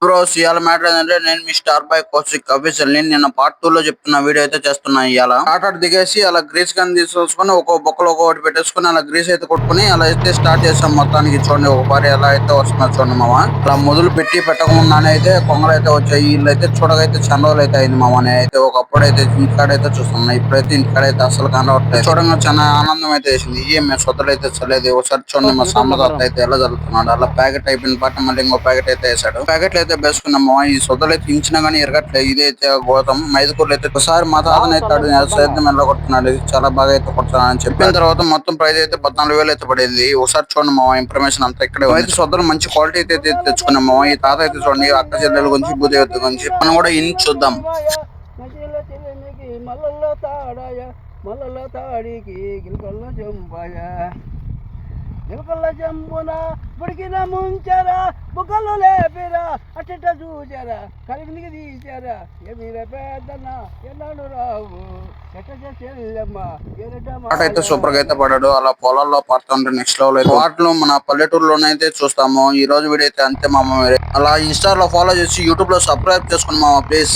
Bros ఇవాళ matter ఏంటంటే నేను మీ స్టార్ బై కౌశిక్ అఫీషియల్ ని నిన్న పార్ట్ 2 లో చెప్తున్న వీడియో అయితే చేస్తున్నా. ఇవాళ స్టార్టర్ దిగేసి అలా గ్రీస్ గన్ తీసుకొని ఒక బొక్కలు ఒక్కొక్కటి పెట్టేసుకుని అలా గ్రీస్ అయితే కొట్టుకుని అలా అయితే స్టార్ట్ చేసాం. మొత్తానికి చూడండి ఒక భారీ ఎలా అయితే వస్తున్నారు చూడండి మామ. అలా మొదలు పెట్టి పెట్టకుండానే అయితే కొంగలు అయితే వచ్చాయి. వీళ్ళు అయితే చూడగైతే చాలా రోజులు అయితే అయింది మామ. అయితే ఒకప్పుడు అయితే ఇంటికాడైతే చూస్తున్నా, ఇప్పుడైతే ఇంటికాడైతే అసలు కనవట్లేదు. చూడంగా చాలా ఆనందం అయితే వేసింది. మేము సొద్దులు అయితే చలేదు. ఒకసారి చూడండి మా సాంబదాత అయితే ఎలా జరుగుతున్నాడు. అలా ప్యాకెట్ అయిపోయిన పాట మళ్ళీ ఇంకో ప్యాకెట్ అయితే వేసాడు. ప్యాకెట్లు అయితే వేసుకున్నాము. ఈ సొద్దలు అయితే ఇంచినా గానీ ఎరగట్లేదు. ఇదైతే గోతం మైదుకూరులు అయితే ఒకసారి మా తాతను అయితే సేద్యం కొడుతున్నాడు. ఇది చాలా బాగా అయితే కొడుతున్నాడు అని చెప్పిన తర్వాత మొత్తం ప్రైస్ అయితే 14,000 అయితే పడింది. ఒకసారి చూడండి మా ఇన్ఫర్మేషన్ అంతా ఇక్కడే అయితే సొద్దలు మంచి క్వాలిటీ అయితే తెచ్చుకున్నాము. ఈ తాత అయితే చూడండి అక్క చెల్లెల గురించి భూదేవత గురించి మనం కూడా ఇన్ని చూద్దాం. మల్లల్లో తాడికి గిల్కొల్లో జంబాయ గిల్కొల్ల జంబున పుడికిన ముంచరా బుక్కలు లేపిరా అట్ట చూచారా కలిమికి తీసారా ఎమిర పెద్దన ఎన్నాడు రావు అయితే సూపర్ గా అయితే పడాడు. అలా పొలాల్లో పడుతుంటే నెక్స్ట్ లెవెల్ అయితే వాటిలో మన పల్లెటూరులోనైతే చూస్తాము. ఈ రోజు వీడియో అయితే అంతే మామ. అలా ఇన్స్టాలో ఫాలో చేసి యూట్యూబ్ లో సబ్స్క్రైబ్ చేసుకుని మామ ప్లీజ్.